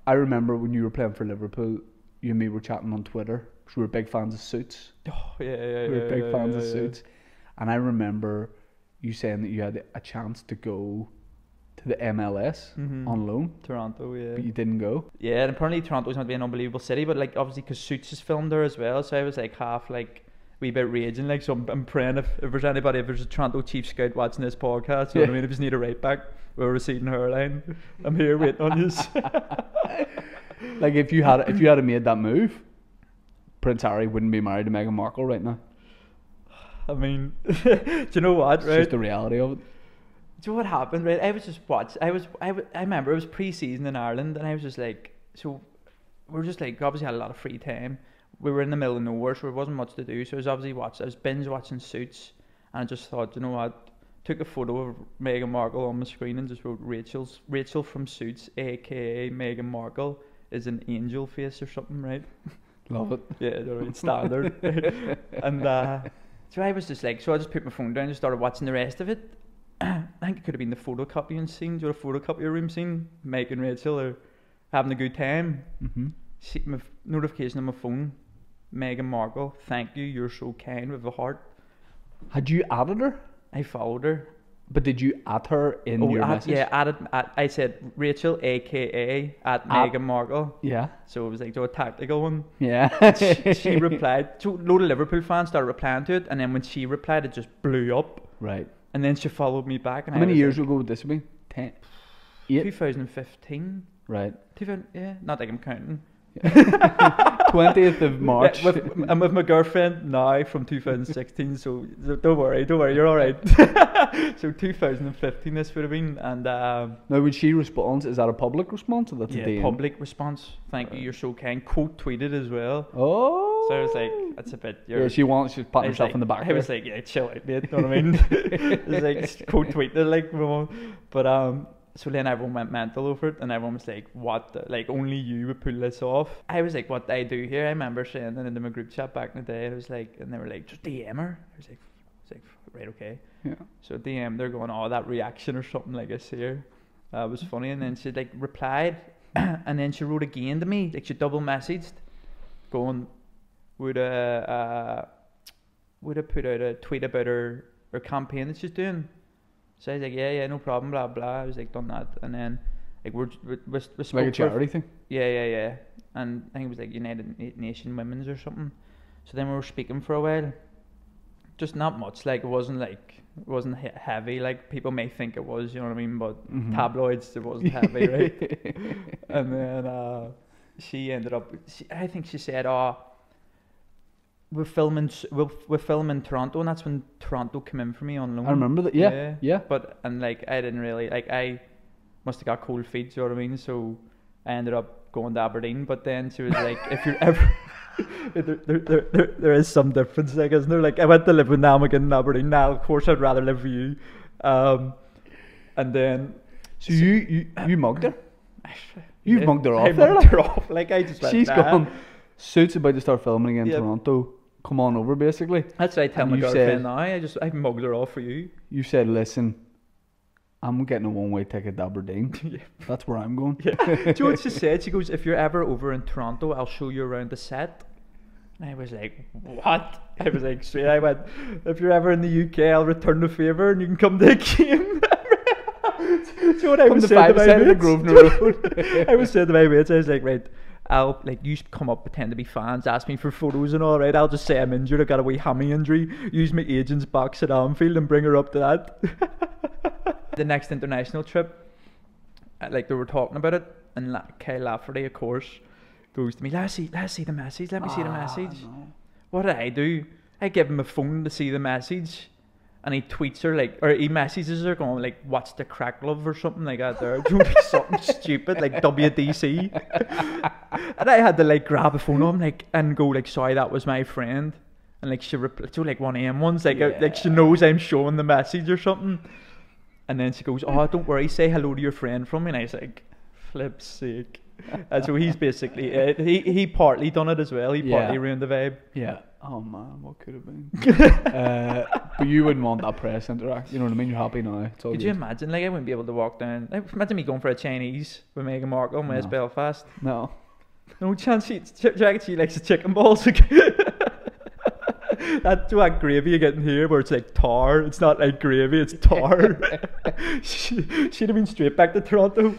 I remember when you were playing for Liverpool, you and me were chatting on Twitter because we were big fans of Suits. Oh yeah. We were big fans of Suits, and I remember you saying that you had a chance to go to the MLS on loan. Toronto, yeah. But you didn't go. Yeah, and apparently Toronto's going to be an unbelievable city, but like obviously because Suits is filmed there as well, so I was like half like wee bit raging, like, so I'm praying if there's a Toronto Chief scout watching this podcast, you know what I mean, if you need a right back with a receding hairline, I'm here waiting on you. Like if you had made that move, Prince Harry wouldn't be married to Meghan Markle right now. I mean, do you know what? It's right? just the reality of it. Do you know what happened? Right, I was just watching. I remember it was pre-season in Ireland, and I was just like, so we were just like obviously had a lot of free time. We were in the middle of nowhere, so there wasn't much to do. So I was binge watching Suits, and I just thought, you know what? Took a photo of Meghan Markle on my screen and just wrote Rachel from Suits, aka Meghan Markle, is an angel face or something, right? Love it. Yeah, right, standard. And so I was just like, so I just put my phone down and started watching the rest of it. I think it could have been the photocopying scene. Do you know the photocopier room scene? Mike and Rachel are having a good time. See my notification on my phone. Meghan Markle, thank you, you're so kind, with a heart. Had you added her? I followed her. But did you add her in your message? Yeah, I said Rachel, aka at Meghan Markle. Yeah. So it was like a tactical one. Yeah. she replied. So a load of Liverpool fans started replying to it, and then when she replied, it just blew up. Right. And then she followed me back. And How many years ago would this have been? 10? 8? 2015. Right. 2000, yeah, not like I'm counting. 20th of March. Yeah, I'm with my girlfriend now from 2016, so don't worry, you're alright. So 2015 this would have been, and now when she responds, is that a public response or that's a DM? Public response. Thank you, you're so kind. Quote tweeted as well. Oh. So I was like, that's a bit. Yeah, she's patting herself in the back. I was like, yeah, chill out, mate. You know what I mean? It was like quote tweeted, like, but so then everyone went mental over it, and everyone was like, what like only you would pull this off. I was like, what do I do here? I remember saying that in my group chat back in the day. I was like, and they were like, just DM her. I was like right, okay. Yeah. So DM, they're going, oh, that reaction or something like this here. It was funny. And then she like replied, and then she wrote again to me, like she double messaged, going, would put out a tweet about her campaign that she's doing. So I was like, yeah, no problem, blah blah. I was like, done that, and then like we spoke like a charity thing. Yeah. And I think it was like United Nation Women's or something. So then we were speaking for a while. Just not much. Like it wasn't heavy like people may think it was. You know what I mean? But tabloids, it wasn't heavy, right? And then she ended up. I think she said, "Oh, we're filming Toronto," and that's when Toronto came in for me on loan. I remember that. Yeah. But and like I didn't really like. I must have got cold feet. You know what I mean? So I ended up going to Aberdeen. But then she was like, "If you're ever." there is some difference, like, isn't there? Like I went to live with Namak in Aberdeen. Now, of course, I'd rather live with you. And then so you mugged her. You've mugged her off. I mugged her off. Like I just went, she's gone. Suits about to start filming again in Toronto. Come on over, basically. That's what I tell my girlfriend now. I mugged her off for you. You said, listen, I'm getting a one-way ticket to Aberdeen. Yeah. That's where I'm going. Yeah. Do you know what she said? She goes, if you're ever over in Toronto, I'll show you around the set. And I was like, what? I was like, straight. I went, if you're ever in the UK, I'll return the favour and you can come to a game. Do you know what I was saying to my mates? I was saying to my mates, I was like, right, I'll like you come up, pretend to be fans, ask me for photos and all, right? I'll just say I'm injured, I got a wee hammy injury, use my agent's box at Anfield and bring her up to that. The next international trip, like they were talking about it, and Kyle Lafferty, of course, goes to me, let's see the message, let me see the message. No. What did I do? I give him a phone to see the message. And he tweets her like, or he messages her going like, "What's the crack, love?" or something like that. There, something stupid like WDC. And I had to like grab a phone on him like and go like, "Sorry, that was my friend." And like she replied to like one of them ones like she knows I'm showing the message or something. And then she goes, "Oh, don't worry, say hello to your friend from me." And I was like, "Flip's sake." And so he's basically he partly done it as well. He partly ruined the vibe. Yeah. Oh man, what could have been? But you wouldn't want that press interaction. You know what I mean? You're happy now. It's all Could good. you imagine? Like, I wouldn't be able to walk down. Like, imagine me going for a Chinese with Meghan Markle in West No. Belfast. No. No chance. Do you reckon she likes the chicken balls? That gravy you get in here where it's like tar. It's not like gravy, it's tar. She'd have been straight back to Toronto.